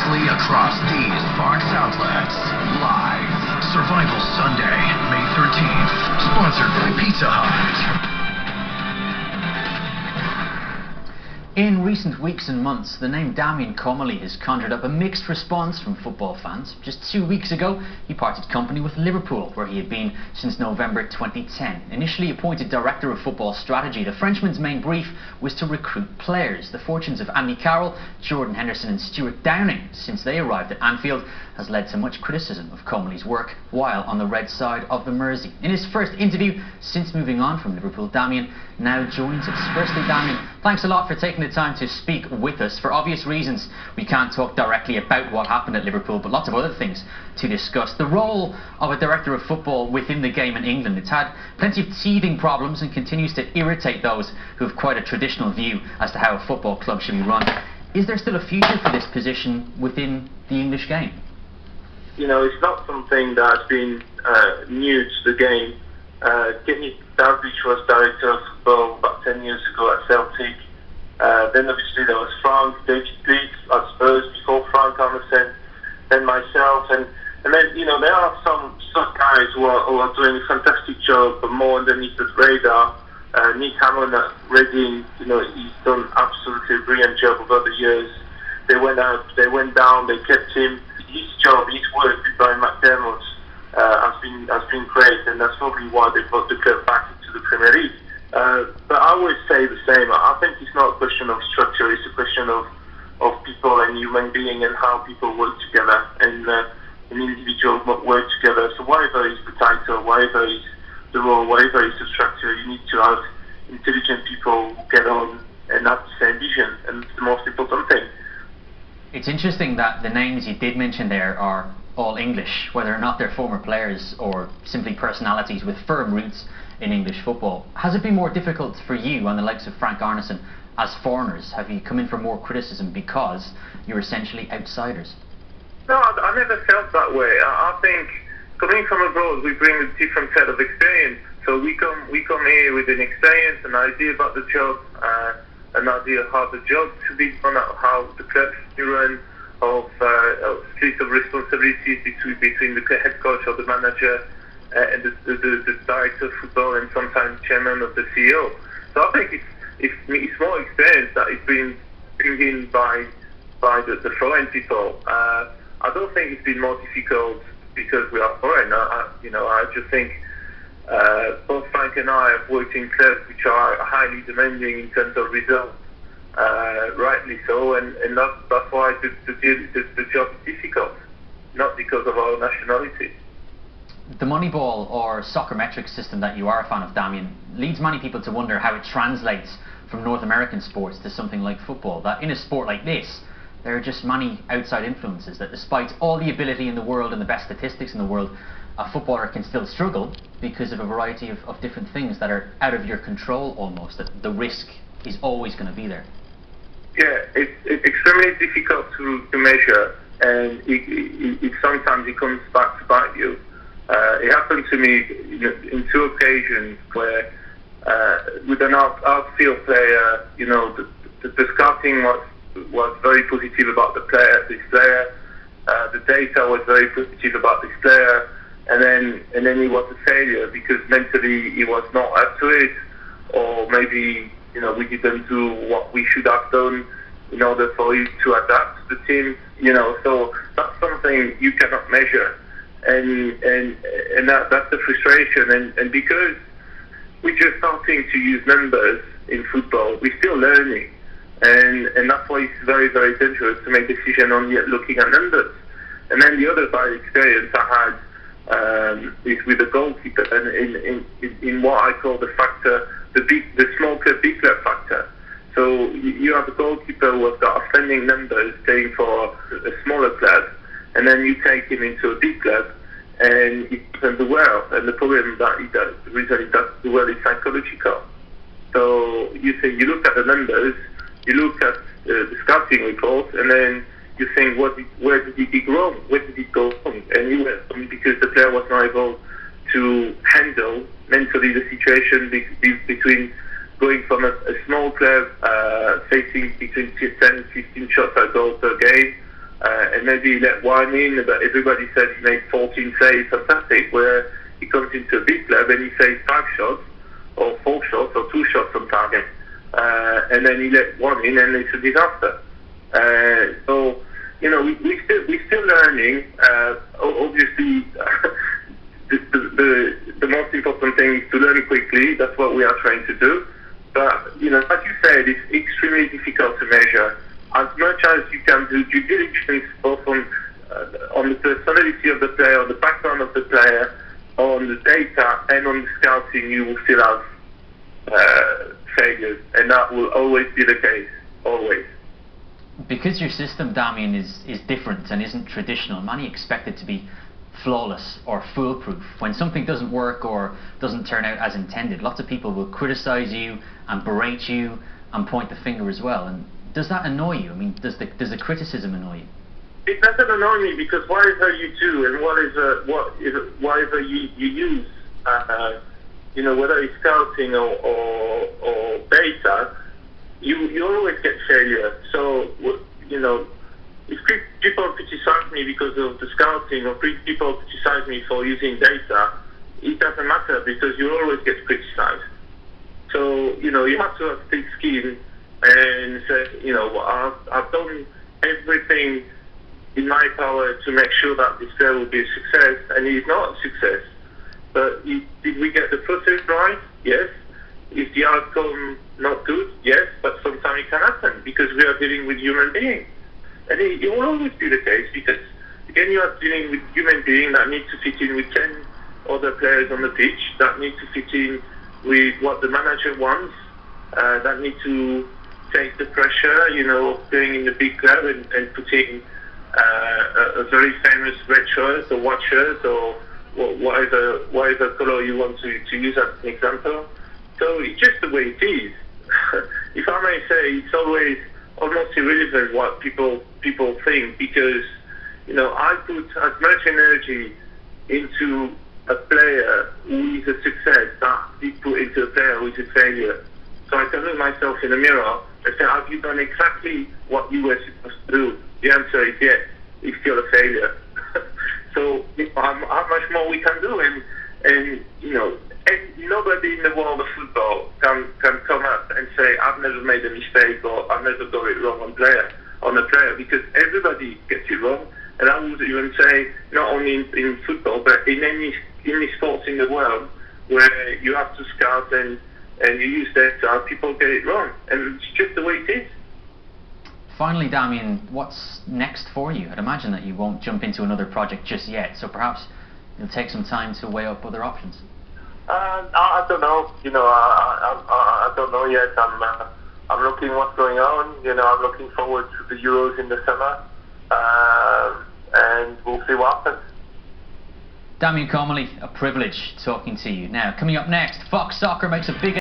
safely across these Fox outlets. Live. Survival Sunday, May 13th. Sponsored by Pizza Hut. In recent weeks and months, the name Damien Comolli has conjured up a mixed response from football fans. Just 2 weeks ago, he parted company with Liverpool, where he had been since November 2010. Initially appointed Director of Football Strategy, the Frenchman's main brief was to recruit players. The fortunes of Andy Carroll, Jordan Henderson and Stuart Downing, since they arrived at Anfield, has led to much criticism of Comolli's work while on the red side of the Mersey. In his first interview since moving on from Liverpool, Damien now joins us. Firstly, Damien, thanks a lot for taking the time to speak with us. For obvious reasons, we can't talk directly about what happened at Liverpool, but lots of other things to discuss. The role of a director of football within the game in England, it's had plenty of teething problems and continues to irritate those who have quite a traditional view as to how a football club should be run. Is there still a future for this position within the English game? You know, it's not something that's been new to the game. Kenny Dalglish was director of football about 10 years ago at Celtic. Then obviously there was Frank, David Leeds at Spurs before Frank Anderson, then myself, and then, you know, there are some guys who are doing a fantastic job, but more underneath the radar. Nick Hammond at Reading, you know, he's done absolutely a brilliant job over the years. They went out, they went down, they kept him. His job, his work with Brian McDermott has been great, and that's probably why they brought the club back into the Premier League. But I always say the same. I think it's not a question of structure; it's a question of people and human being and how people work together and individuals work together. So whatever is the title, whatever is the role, whatever is the structure, you need to have intelligent people who get on and have the same vision, and it's the most important thing. It's interesting that the names you did mention there are all English, whether or not they're former players or simply personalities with firm roots in English football. Has it been more difficult for you and the likes of Frank Arneson as foreigners? Have you come in for more criticism because you're essentially outsiders? No, I never felt that way. I think coming from abroad, we bring a different set of experience. So we come here with an experience, an idea about the job, an idea of how the job should be done, how the club should be run, of split of responsibilities between the head coach or the manager and the director of football and sometimes chairman of the CEO. So I think it's more experience that is being brought in by the foreign people. I don't think it's been more difficult because we are foreign. I just think both Frank and I have worked in clubs which are highly demanding in terms of results, rightly so, and that's why the job is difficult, not because of our nationality. The Moneyball or soccer metrics system that you are a fan of, Damien, leads many people to wonder how it translates from North American sports to something like football. That in a sport like this, there are just many outside influences that despite all the ability in the world and the best statistics in the world, a footballer can still struggle because of a variety of different things that are out of your control almost, that the risk is always going to be there. Yeah, it's extremely difficult to measure, and it sometimes it comes back to bite you. It happened to me in 2 occasions where with an outfield player, you know, the scouting was very positive about this player. The data was very positive about this player, and then he was a failure because mentally he was not up to it, or maybe, you know, we didn't do what we should have done in order for you to adapt to the team. You know, so that's something you cannot measure. And that's the frustration, and because we're just starting to use numbers in football, we're still learning, and that's why it's very, very dangerous to make decisions on looking at numbers. And then the other bad experience I had is with the goalkeeper, and in what I call the factor, the small club, big club factor. So you have a goalkeeper who has got outstanding numbers playing for a smaller club, and then you take him into a big club, and he doesn't do well. And the problem that he does, the reason he doesn't do well is psychological. So you look at the numbers, you look at the scouting reports, and then you think, where did he go wrong? Where did he go wrong? And he went wrong because the player was not able to handle mentally the situation between going from a small club facing between 10 and 15 shots at goal per game and maybe he let one in, but everybody said he made 14 saves, fantastic, where he comes into a big club and he saves 5 shots, or 4 shots, or 2 shots on target, and then he let one in and it's a disaster. So, you know, we're still learning. Obviously, the most important thing is to learn quickly. That's what we are trying to do. But, you know, as you said, it's extremely difficult to measure. As much as you can do due diligence both on the personality of the player, on the background of the player, on the data, and on the scouting, you will still have failures. And that will always be the case, always. Because your system, Damien, is different and isn't traditional, many expect it to be flawless or foolproof. When something doesn't work or doesn't turn out as intended, lots of people will criticize you and berate you and point the finger as well. And does that annoy you? I mean, does the criticism annoy you? It doesn't annoy me, because whatever you do and whatever you use, you know, whether it's scouting or data, you always get failure. So, you know, if people criticize me because of the scouting, or people criticize me for using data, it doesn't matter, because you always get criticized. So, you know, you have to have thick skin and say, you know, I've done everything in my power to make sure that this player will be a success, and he's not a success. But did we get the process right? Yes. Is the outcome not good? Yes. But sometimes it can happen, because we are dealing with human beings. And it will always be the case, because, again, you are dealing with human beings that need to fit in with 10 other players on the pitch, that need to fit in with what the manager wants, that need to take the pressure, you know, playing in the big club and putting a very famous red shirt or white shirt or whatever color you want to use as an example. So it's just the way it is. If I may say, it's always almost irrelevant what people think, because, you know, I put as much energy into a player who is a success that he put into a player who is a failure. So I can look myself in the mirror and say, have you done exactly what you were supposed to do? The answer is yes. It's still a failure. So, you know, how much more we can do? And you know, nobody in the world of football can come up and say, I've never made a mistake, or I've never got it wrong on a player, because everybody gets it wrong. And I would even say, not only in football, but in any sports in the world where you have to scout and you use data, people get it wrong. And it's just the way it is. Finally, Damien, what's next for you? I'd imagine that you won't jump into another project just yet, so perhaps you'll take some time to weigh up other options. I don't know. You know, I don't know yet. I'm looking what's going on. You know, I'm looking forward to the Euros in the summer, and we'll see what happens. Damien Comolli, a privilege talking to you. Now, coming up next, Fox Soccer makes a big